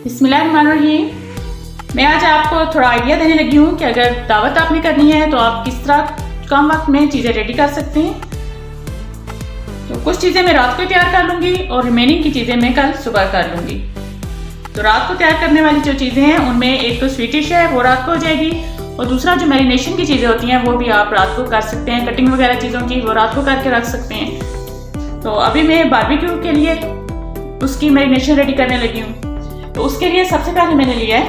बिस्मिल्लाहिर्रहमानिर्रहीम। मैं आज आपको थोड़ा आइडिया देने लगी हूँ कि अगर दावत आपने करनी है तो आप किस तरह कम वक्त में चीज़ें रेडी कर सकते हैं। तो कुछ चीज़ें मैं रात को तैयार कर लूँगी और रिमेनिंग की चीज़ें मैं कल सुबह कर लूँगी। तो रात को तैयार करने वाली जो चीज़ें हैं उनमें एक तो स्वीट डिश है, वो रात को हो जाएगी, और दूसरा जो मैरिनेशन की चीज़ें होती हैं वो भी आप रात को कर सकते हैं। कटिंग वगैरह चीज़ों की वो रात को करके रख सकते हैं। तो अभी मैं बारबेक्यू के लिए उसकी मैरिनेशन रेडी करने लगी हूँ। तो उसके लिए सबसे पहले मैंने लिया है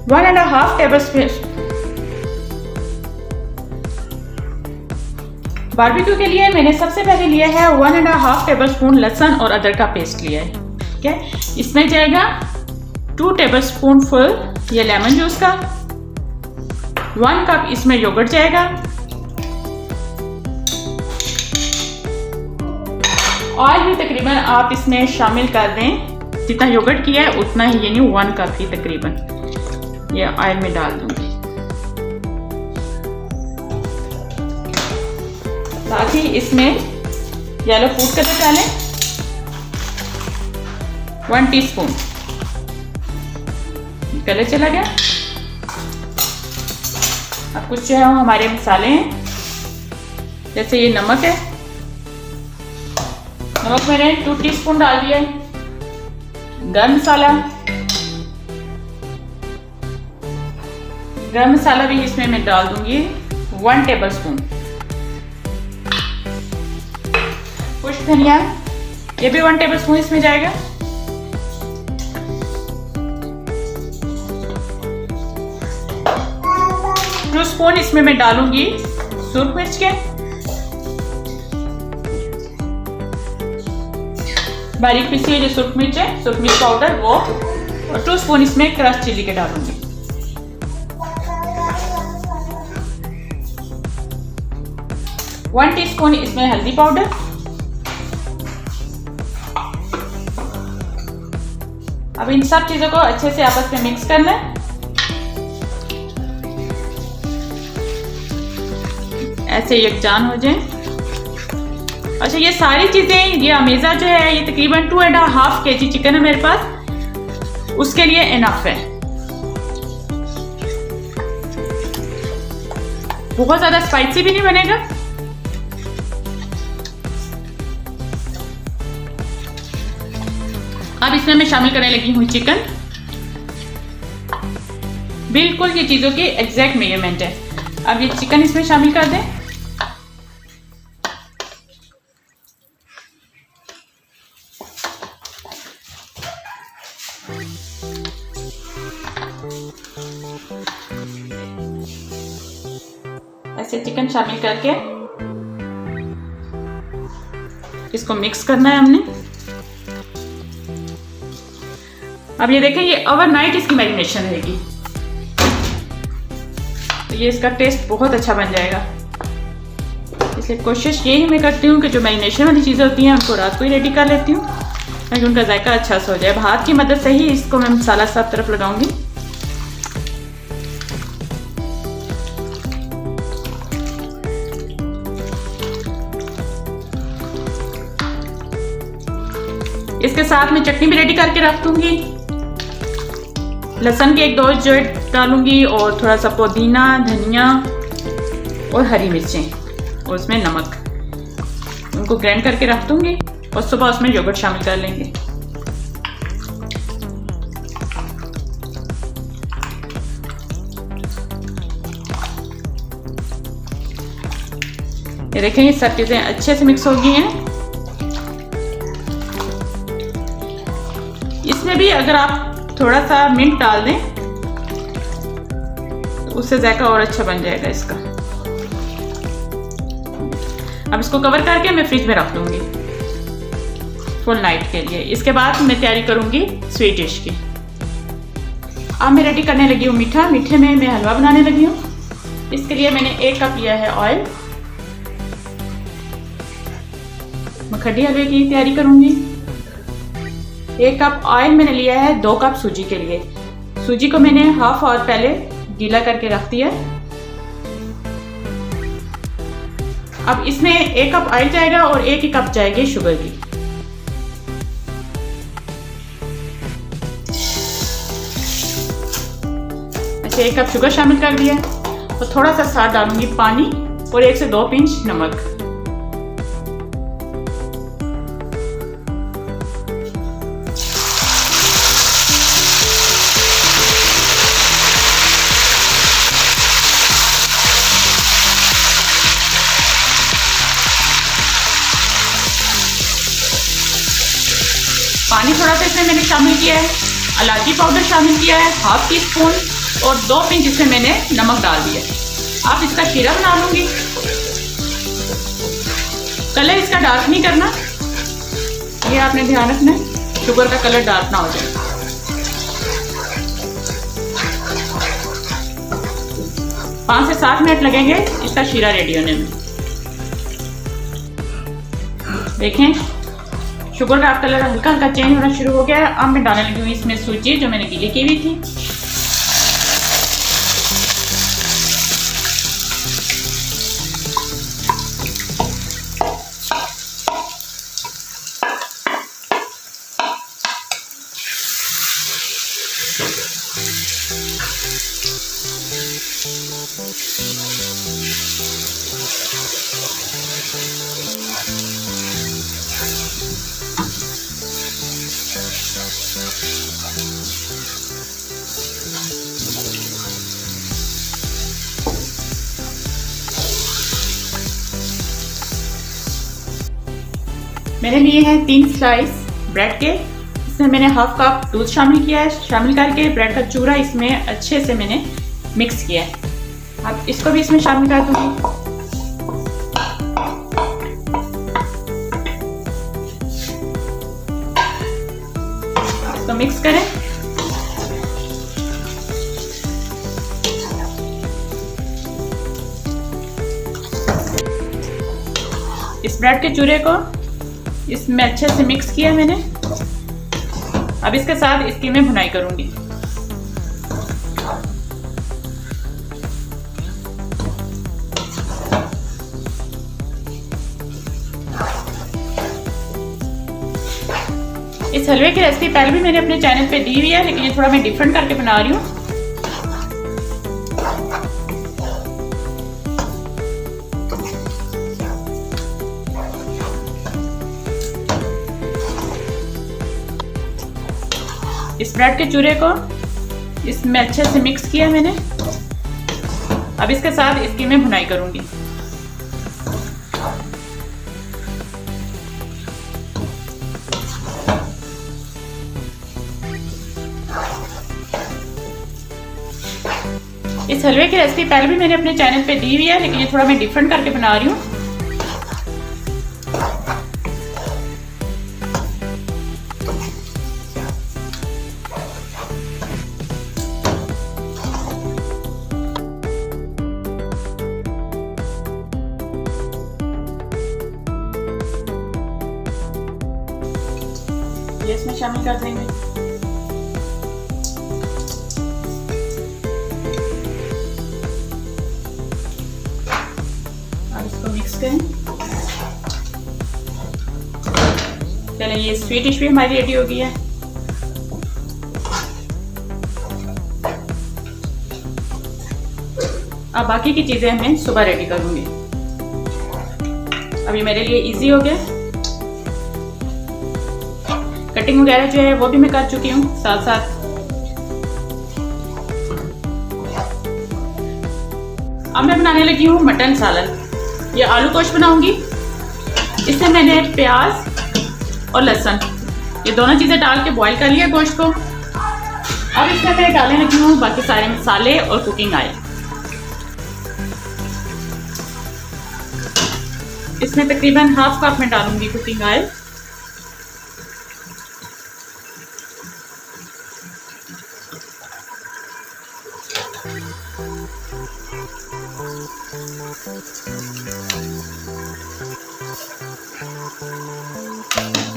1.5 टेबलस्पून। बारबेक्यू के लिए मैंने सबसे पहले लिया है 1.5 टेबलस्पून लहसुन और अदरक का पेस्ट लिया है। ठीक है, इसमें जाएगा 2 टेबलस्पून फुल ये लेमन जूस का, 1 कप इसमें योगर्ट जाएगा, ऑयल भी तकरीबन आप इसमें शामिल कर दें, जितना योगर्ट किया है उतना ही, यानी 1 कप ही तकरीबन ये ऑयल में डाल दूंगी। साथ ही इसमें येलो फूड कलर डालें 1 टीस्पून, कलर चला गया। अब कुछ जो है वो हमारे मसाले हैं, जैसे ये नमक है, नमक मैंने 2 टीस्पून डाल दिया है। गरम मसाला भी इसमें मैं डाल दूंगी 1 टेबलस्पून। खुश्क धनिया ये भी 1 टेबलस्पून इसमें जाएगा। स्पून इसमें मैं डालूंगी सूरख मिर्च के, बारीक पीसी हुई जो सूरख मिर्च है, सूरख मिर्च पाउडर वो, और 2 स्पून इसमें क्रश चिली के डालूंगी। वन टीस्पून इसमें हल्दी पाउडर, अब इन सब चीजों को अच्छे से आपस में मिक्स करना है। ऐसे यकजान हो जाए। अच्छा, ये सारी चीजें, ये अमेज़ा जो है ये तकरीबन 2.5 kg चिकन है मेरे पास, उसके लिए इनफ है। बहुत ज्यादा स्पाइसी भी नहीं बनेगा। अब इसमें मैं शामिल करने लगी हूँ चिकन। बिल्कुल ये चीजों की एग्जैक्ट मेजरमेंट है। अब ये चिकन इसमें शामिल कर दें। ऐसे चिकन शामिल करके इसको मिक्स करना है हमने। अब ये देखें, ये ओवरनाइट इसकी मैरिनेशन रहेगी, तो ये इसका टेस्ट बहुत अच्छा बन जाएगा। इसलिए कोशिश यही मैं करती हूँ कि जो मैरिनेशन वाली चीज़ें होती हैं उनको रात को ही रेडी कर लेती हूँ, ताकि उनका जायका अच्छा से हो जाए। हाथ की मदद से ही इसको मैं मसाला सब तरफ लगाऊंगी। इसके साथ मैं चटनी भी रेडी करके रख दूंगी। लहसुन के 1-2 जड़ डालूंगी, और थोड़ा सा पुदीना, धनिया और हरी मिर्चें, और उसमें नमक, उनको ग्राइंड करके रख दूंगी, और सुबह उसमें योगर्ट शामिल कर लेंगे। ये देखें, ये सब चीजें अच्छे से मिक्स हो गई हैं। इसमें भी अगर आप थोड़ा सा मिंट डाल दें तो उससे जायका और अच्छा बन जाएगा इसका। अब इसको कवर करके मैं फ्रिज में रख दूंगी फुल नाइट के लिए। इसके बाद मैं तैयारी करूंगी स्वीट डिश की। अब मैं रेडी करने लगी हूँ मीठा। मीठे में मैं हलवा बनाने लगी हूँ। इसके लिए मैंने 1 कप लिया है ऑयल। मैं खड्डी हलवे की तैयारी करूंगी। 1 कप ऑयल मैंने लिया है 2 कप सूजी के लिए। सूजी को मैंने हाफ आवर पहले गीला करके रख दिया। अब इसमें 1 कप ऑयल जाएगा और 1 ही कप जाएगी शुगर की। इसमें 1 कप शुगर शामिल कर दिया और थोड़ा सा साथ डालूंगी पानी और 1 से 2 पिंच नमक। पानी थोड़ा सा इसमें मैंने शामिल किया है, इलायची पाउडर शामिल किया है 1/2 टीस्पून और 2 पिंच इसमें मैंने नमक डाल दिया। आप इसका शीरा बना लूँगी। कलर इसका डार्क नहीं करना, ये आपने ध्यान रखना है, शुगर का कलर डार्क ना हो जाए। पाँच से 7 मिनट लगेंगे इसका शीरा रेडी होने में। देखें शुगर का कलर हल्का हल्का चेंज होना शुरू हो गया है। अब मैं डालने लगी हूँ इसमें सूजी जो मैंने गीली की हुई थी। मैंने लिए हैं 3 स्लाइस ब्रेड के। इसमें मैंने 1/2 कप दूध शामिल किया है। शामिल करके ब्रेड का चूरा इसमें अच्छे से मैंने मिक्स किया है। अब इसको भी इसमें शामिल कर दूंगी। इसको मिक्स करें। इस ब्रेड के चूरे को इसमें अच्छे से मिक्स किया मैंने। अब इसके साथ इसकी मैं भुनाई करूंगी। इस हलवे की रेसिपी पहले भी मैंने अपने चैनल पे दी हुई है, लेकिन ये थोड़ा मैं डिफरेंट करके बना रही हूँ। इस ब्रेड के चूरे को इसमें अच्छे से मिक्स किया मैंने। अब इसके साथ इसकी मैं भुनाई करूंगी। इस हलवे की रेसिपी पहले भी मैंने अपने चैनल पे दी हुई है, लेकिन ये थोड़ा मैं डिफरेंट करके बना रही हूँ। ये इसमें शामिल कर देंगे। अब इसको मिक्स करें। चलें, ये स्वीट डिश भी हमारी रेडी हो गई है। अब बाकी की चीजें मैं सुबह रेडी करूंगी। अब ये मेरे लिए इजी हो गया। कटिंग वगैरह जो है वो भी मैं कर चुकी हूँ साथ साथ। अब मैं बनाने लगी हूँ मटन सालन। ये आलू गोश्त बनाऊंगी। इसमें मैंने प्याज और लहसुन ये दोनों चीज़ें डाल के बॉईल कर लिया गोश्त को। अब इसमें मैं डालने लगी हूँ बाकी सारे मसाले और कुकिंग ऑयल। इसमें तकरीबन 1/2 कप में डालूंगी कुकिंग ऑयल।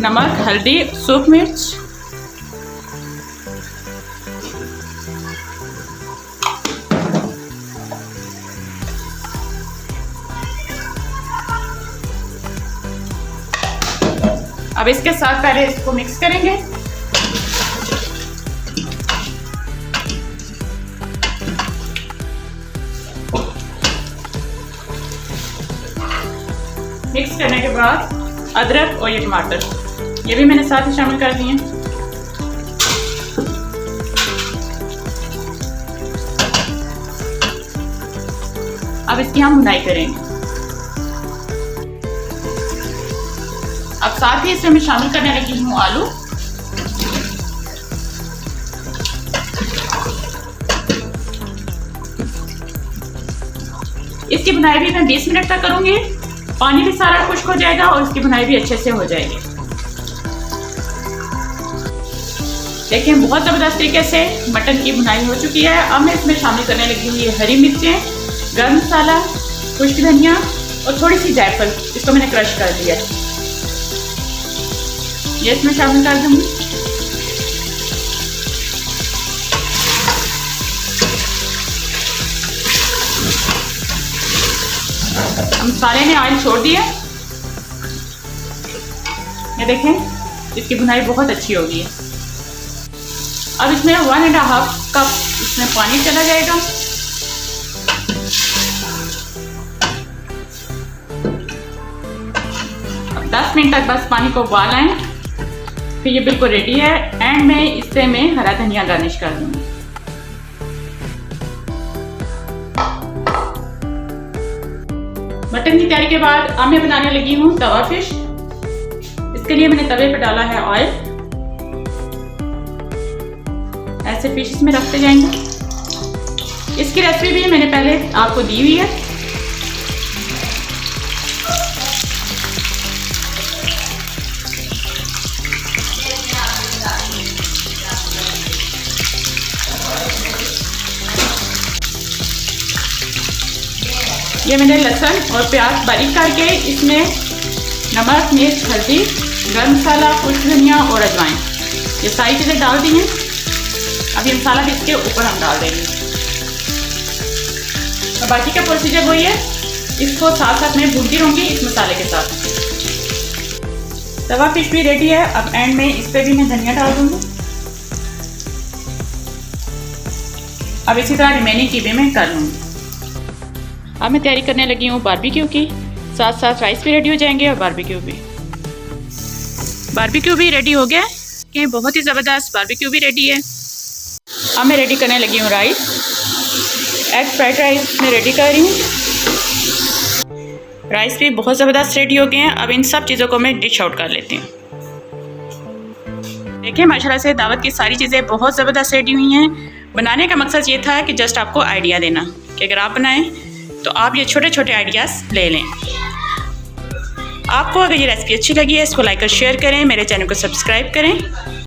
नमक, हल्दी, सूख मिर्च, अब इसके साथ पहले इसको मिक्स करेंगे। मिक्स करने के बाद अदरक और ये टमाटर ये भी मैंने साथ ही शामिल कर दिए। अब इसकी हम भुनाई करेंगे। अब साथ ही इसमें मैं शामिल करने लगी हूँ आलू। इसकी भुनाई भी मैं 20 मिनट तक करूंगी। पानी भी सारा खुश्क हो जाएगा और इसकी भुनाई भी अच्छे से हो जाएगी। देखिए बहुत ज़बरदस्त तरीके से मटन की भुनाई हो चुकी है। अब मैं इसमें शामिल करने लगी हूँ ये हरी मिर्चें, गरम मसाला, खुश्क धनिया और थोड़ी सी जायफल, इसको मैंने क्रश कर दिया। ये इसमें शामिल कर दूँगी। मसाले ने ऑयल छोड़ दिया। ये देखें इसकी भुनाई बहुत अच्छी हो गई है। अब इसमें 1.5 कप इसमें पानी चला जाएगा। अब 10 मिनट तक बस पानी को उबाल आए, फिर ये बिल्कुल रेडी है। एंड में इससे मैं हरा धनिया गार्निश कर दूंगी। मटन की तैयारी के बाद अब मैं बनाने लगी हूँ तवा फिश। इसके लिए मैंने तवे पर डाला है ऑयल। ऐसे फिश इसमें रखते जाएंगे। इसकी रेसिपी भी मैंने पहले आपको दी हुई है। ये मैंने लहसुन और प्याज बारीक करके इसमें नमक, मिर्च, हल्दी, गरम मसाला, खुश्क धनिया और अजवाइन ये सारी चीज़ें डाल दी हैं। अब ये मसाला भी इसके ऊपर हम डाल देंगे। और बाकी का प्रोसीजर वही है, इसको साथ साथ में भूनती रहूँगी इस मसाले के साथ। तवा फिश भी रेडी है। अब एंड में इस पर भी मैं धनिया डाल दूँगी। अब इसी तरह रिमेनिंग की भी मैं कर लूँगी। अब मैं तैयारी करने लगी हूँ बारबेक्यू की। साथ साथ राइस भी रेडी हो जाएंगे और बारबेक्यू भी रेडी हो गया कि बहुत ही ज़बरदस्त बारबेक्यू भी रेडी है। अब मैं रेडी करने लगी हूँ राइस। एग फ्राइड राइस मैं रेडी कर रही हूँ। राइस भी बहुत ज़बरदस्त रेडी हो गए हैं। अब इन सब चीज़ों को मैं डिश आउट कर लेती हूँ। देखिए माशाल्लाह से दावत की सारी चीज़ें बहुत ज़बरदस्त रेडी हुई हैं। बनाने का मकसद ये था कि जस्ट आपको आइडिया देना कि अगर आप बनाएं तो आप ये छोटे छोटे आइडियाज़ ले लें। आपको अगर ये रेसिपी अच्छी लगी है इसको लाइक और शेयर करें, मेरे चैनल को सब्सक्राइब करें।